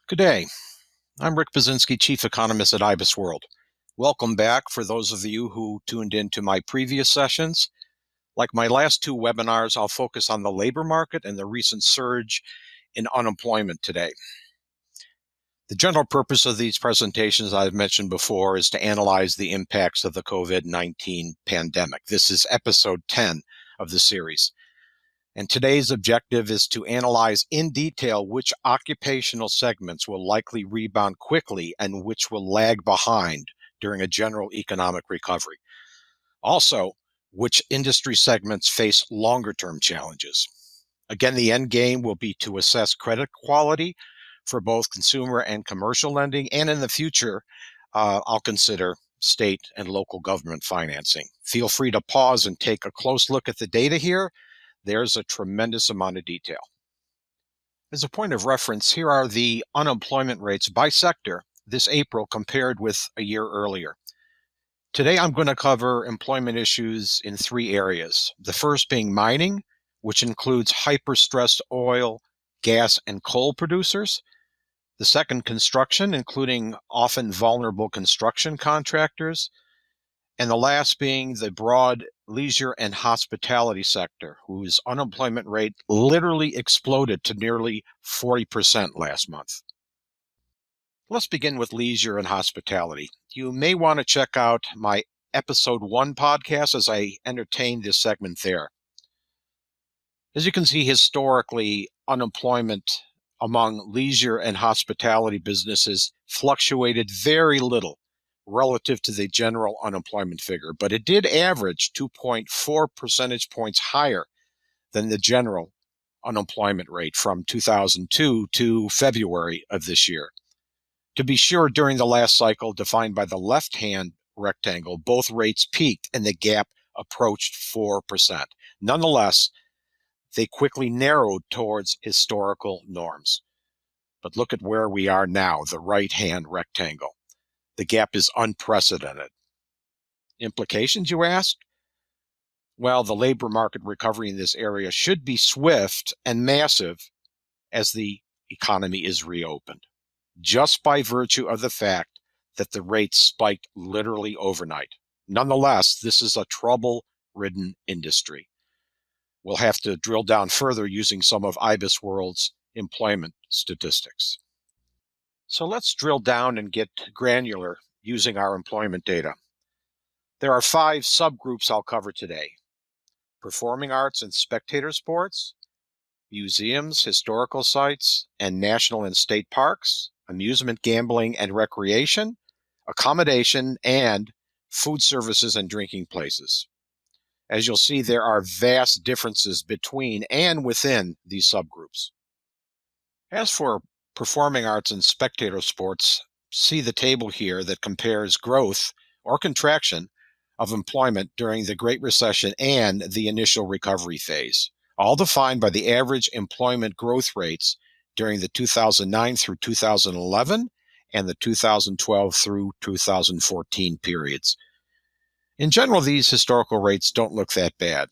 Good day. I'm Rick Basinski, Chief Economist at IBISWorld. Welcome back for those of you who tuned into my previous sessions. Like my last two webinars, I'll focus on the labor market and the recent surge in unemployment today. The general purpose of these presentations I've mentioned before is to analyze the impacts of the COVID-19 pandemic. This is episode 10 of the series. And today's objective is to analyze in detail which occupational segments will likely rebound quickly and which will lag behind during a general economic recovery. Also, which industry segments face longer-term challenges. Again, the end game will be to assess credit quality for both consumer and commercial lending, and in the future, I'll consider state and local government financing. Feel free to pause and take a close look at the data here. There's a tremendous amount of detail. As a point of reference, here are the unemployment rates by sector this April compared with a year earlier. Today, I'm going to cover employment issues in three areas. The first being mining, which includes hyper-stressed oil, gas, and coal producers. The second, construction, including often vulnerable construction contractors. And the last being the broad leisure and hospitality sector, whose unemployment rate literally exploded to nearly 40% last month. Let's begin with leisure and hospitality. You may want to check out my episode 1 podcast as I entertain this segment there. As you can see, historically, unemployment among leisure and hospitality businesses fluctuated very little relative to the general unemployment figure, but it did average 2.4 percentage points higher than the general unemployment rate from 2002 to February of this year. To be sure, during the last cycle, defined by the left-hand rectangle, both rates peaked and the gap approached 4%. Nonetheless, they quickly narrowed towards historical norms. But look at where we are now, the right-hand rectangle. The gap is unprecedented. Implications, you ask? Well, the labor market recovery in this area should be swift and massive as the economy is reopened, just by virtue of the fact that the rates spiked literally overnight. Nonetheless, this is a trouble-ridden industry. We'll have to drill down further using some of IBISWorld's employment statistics. So let's drill down and get granular using our employment data. There are 5 subgroups I'll cover today: performing arts and spectator sports, museums, historical sites, and national and state parks, amusement, gambling, and recreation, accommodation, and food services and drinking places. As you'll see, there are vast differences between and within these subgroups. As for performing arts and spectator sports, see the table here that compares growth or contraction of employment during the Great Recession and the initial recovery phase, all defined by the average employment growth rates during the 2009 through 2011 and the 2012 through 2014 periods. In general, these historical rates don't look that bad,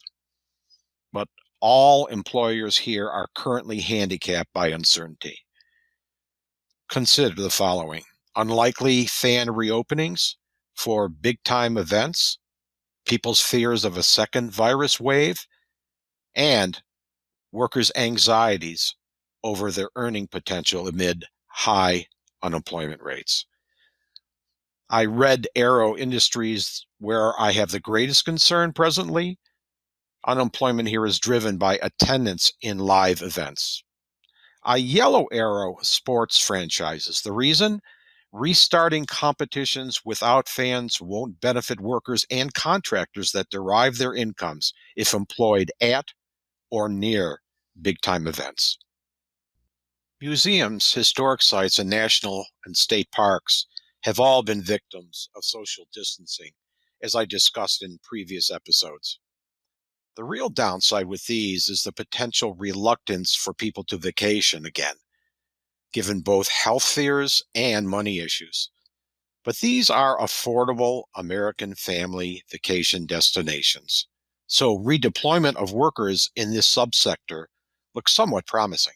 but all employers here are currently handicapped by uncertainty. Consider the following: unlikely fan reopenings for big-time events, people's fears of a second virus wave, and workers' anxieties over their earning potential amid high unemployment rates. I read Aero Industries, where I have the greatest concern presently. Unemployment here is driven by attendance in live events. I yellow arrow sports franchises. The reason? Restarting competitions without fans won't benefit workers and contractors that derive their incomes if employed at or near big-time events. Museums, historic sites, and national and state parks have all been victims of social distancing, as I discussed in previous episodes. The real downside with these is the potential reluctance for people to vacation again, given both health fears and money issues. But these are affordable American family vacation destinations, so redeployment of workers in this subsector looks somewhat promising.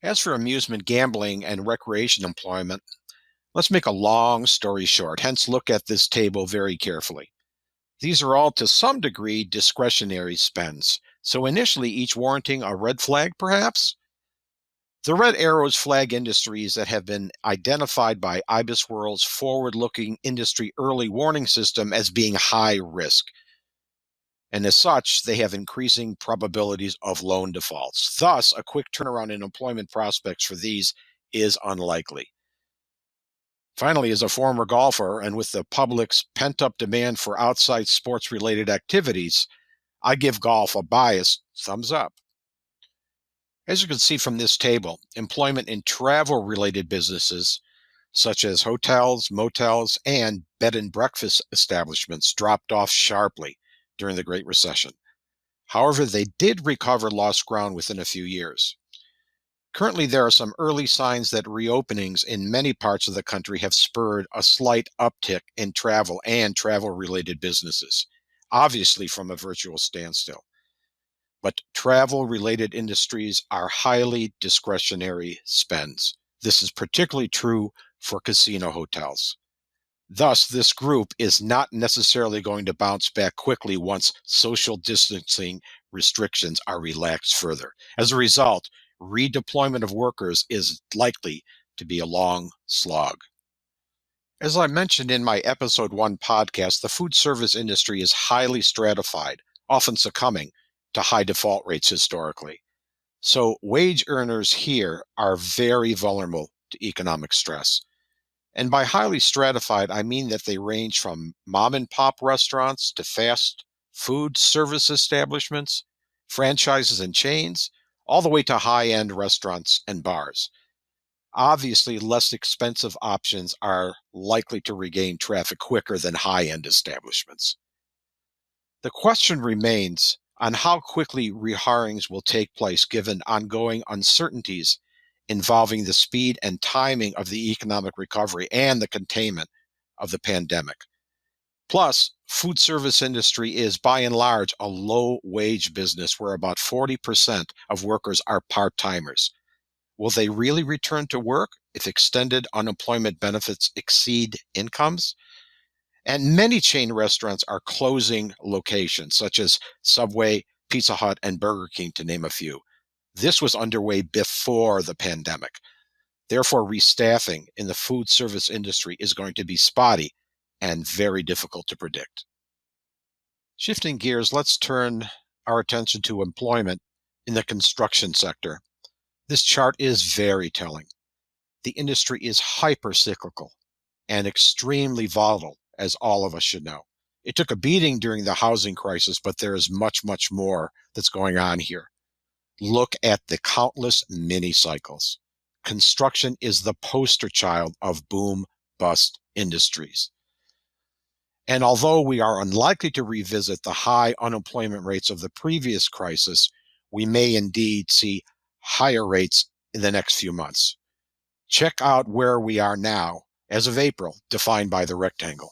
As for amusement, gambling, and recreation employment, let's make a long story short, hence look at this table very carefully. These are all to some degree discretionary spends, so initially each warranting a red flag perhaps. The red arrows flag industries that have been identified by IBISWorld's forward-looking industry early warning system as being high risk. And as such, they have increasing probabilities of loan defaults. Thus, a quick turnaround in employment prospects for these is unlikely. Finally, as a former golfer and with the public's pent-up demand for outside sports-related activities, I give golf a biased thumbs up. As you can see from this table, employment in travel-related businesses such as hotels, motels, and bed and breakfast establishments dropped off sharply during the Great Recession. However, they did recover lost ground within a few years. Currently, there are some early signs that reopenings in many parts of the country have spurred a slight uptick in travel and travel-related businesses, obviously from a virtual standstill. But travel-related industries are highly discretionary spends. This is particularly true for casino hotels. Thus, this group is not necessarily going to bounce back quickly once social distancing restrictions are relaxed further. As a result, redeployment of workers is likely to be a long slog. As I mentioned in my episode 1 podcast, the food service industry is highly stratified, often succumbing to high default rates historically. So wage earners here are very vulnerable to economic stress. And by highly stratified, I mean that they range from mom and pop restaurants to fast food service establishments, franchises and chains, all the way to high-end restaurants and bars. Obviously, less expensive options are likely to regain traffic quicker than high-end establishments. The question remains on how quickly rehirings will take place given ongoing uncertainties involving the speed and timing of the economic recovery and the containment of the pandemic. Plus, food service industry is by and large a low wage business where about 40% of workers are part-timers. Will they really return to work if extended unemployment benefits exceed incomes? And many chain restaurants are closing locations, such as Subway, Pizza Hut, and Burger King, to name a few. This was underway before the pandemic. Therefore, restaffing in the food service industry is going to be spotty and very difficult to predict. Shifting gears, let's turn our attention to employment in the construction sector. This chart is very telling. The industry is hyper-cyclical and extremely volatile, as all of us should know. It took a beating during the housing crisis, but there is much, much more that's going on here. Look at the countless mini cycles. Construction is the poster child of boom-bust industries. And although we are unlikely to revisit the high unemployment rates of the previous crisis, we may indeed see higher rates in the next few months. Check out where we are now, as of April, defined by the rectangle.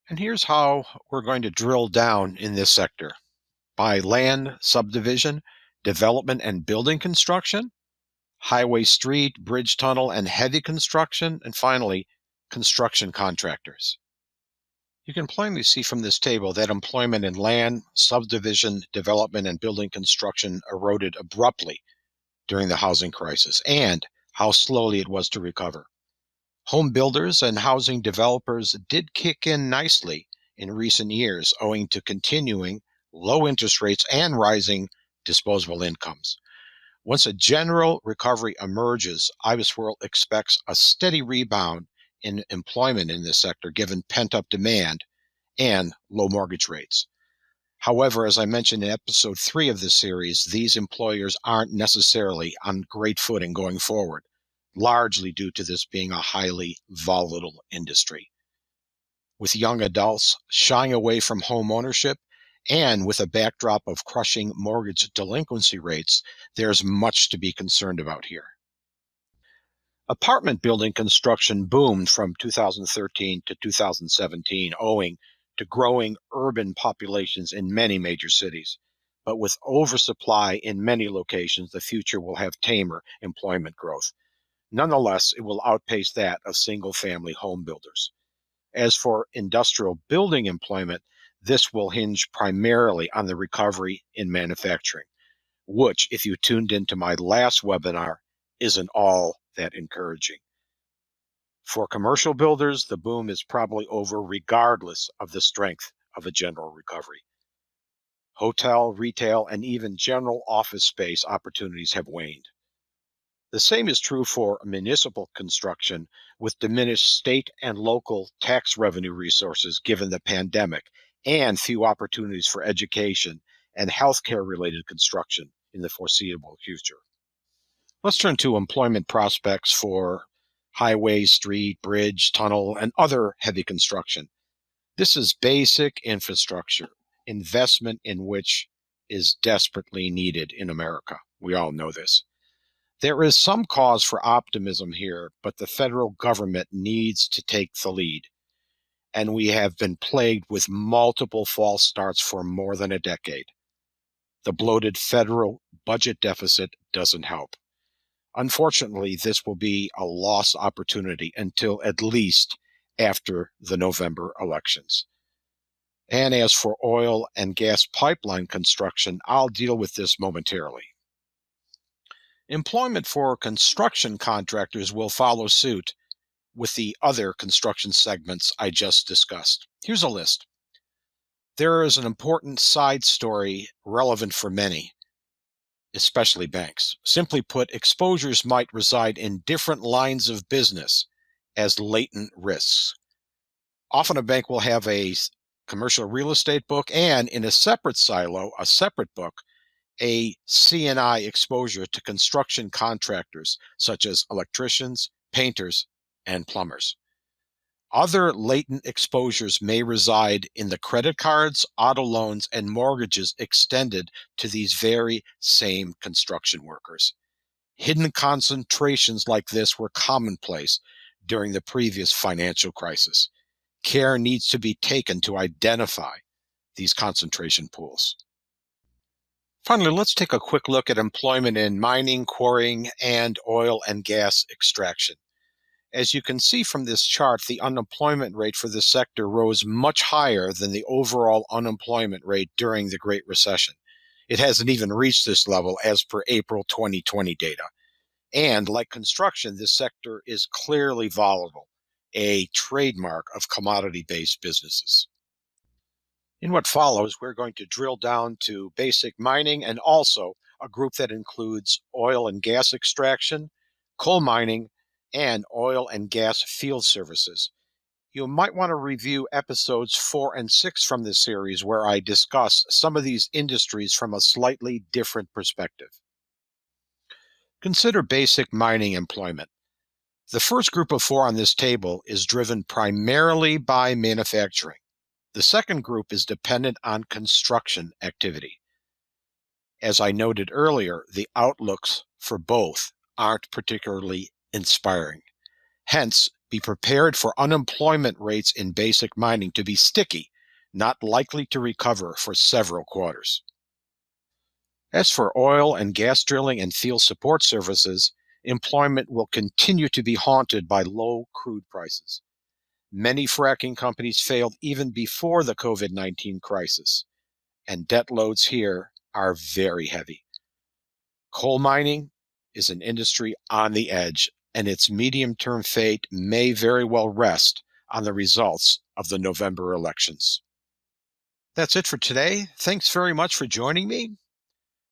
And here's how we're going to drill down in this sector: by land, subdivision, development and building construction, highway, street, bridge, tunnel, and heavy construction, and finally, construction contractors. You can plainly see from this table that employment in land, subdivision, development, and building construction eroded abruptly during the housing crisis, and how slowly it was to recover. Home builders and housing developers did kick in nicely in recent years, owing to continuing low interest rates and rising disposable incomes. Once a general recovery emerges, IBISWorld expects a steady rebound in employment in this sector given pent-up demand and low mortgage rates. However, as I mentioned in episode 3 of this series, these employers aren't necessarily on great footing going forward, largely due to this being a highly volatile industry. With young adults shying away from home ownership and with a backdrop of crushing mortgage delinquency rates, there's much to be concerned about here. Apartment building construction boomed from 2013 to 2017, owing to growing urban populations in many major cities. but with oversupply in many locations, the future will have tamer employment growth. Nonetheless, it will outpace that of single-family home builders. As for industrial building employment, this will hinge primarily on the recovery in manufacturing, which, if you tuned into my last webinar, isn't all that encouraging. For commercial builders, the boom is probably over regardless of the strength of a general recovery. Hotel, retail, and even general office space opportunities have waned. The same is true for municipal construction, with diminished state and local tax revenue resources given the pandemic, and few opportunities for education and healthcare-related construction in the foreseeable future. Let's turn to employment prospects for highway, street, bridge, tunnel, and other heavy construction. This is basic infrastructure, investment in which is desperately needed in America. We all know this. There is some cause for optimism here, but the federal government needs to take the lead. And we have been plagued with multiple false starts for more than a decade. The bloated federal budget deficit doesn't help. Unfortunately, this will be a lost opportunity until at least after the November elections. And as for oil and gas pipeline construction, I'll deal with this momentarily. Employment for construction contractors will follow suit with the other construction segments I just discussed. Here's a list. There is an important side story relevant for many, especially banks. Simply put, exposures might reside in different lines of business as latent risks. Often a bank will have a commercial real estate book and in a separate silo, a separate book, a C&I exposure to construction contractors such as electricians, painters, and plumbers. Other latent exposures may reside in the credit cards, auto loans, and mortgages extended to these very same construction workers. Hidden concentrations like this were commonplace during the previous financial crisis. Care needs to be taken to identify these concentration pools. Finally, let's take a quick look at employment in mining, quarrying, and oil and gas extraction. As you can see from this chart, the unemployment rate for this sector rose much higher than the overall unemployment rate during the Great Recession. It hasn't even reached this level as per April 2020 data. And like construction, this sector is clearly volatile, a trademark of commodity-based businesses. In what follows, we're going to drill down to basic mining and also a group that includes oil and gas extraction, coal mining, and oil and gas field services. You might want to review episodes 4 and 6 from this series where I discuss some of these industries from a slightly different perspective. Consider basic mining employment. The first group of 4 on this table is driven primarily by manufacturing. The second group is dependent on construction activity. As I noted earlier, the outlooks for both aren't particularly inspiring. Hence, be prepared for unemployment rates in basic mining to be sticky, not likely to recover for several quarters. As for oil and gas drilling and field support services, employment will continue to be haunted by low crude prices. Many fracking companies failed even before the COVID-19 crisis, and debt loads here are very heavy. Coal mining is an industry on the edge, and its medium-term fate may very well rest on the results of the November elections. That's it for today. Thanks very much for joining me.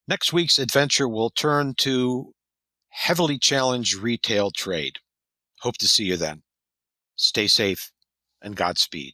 Next week's adventure will turn to heavily challenged retail trade. Hope to see you then. Stay safe and Godspeed.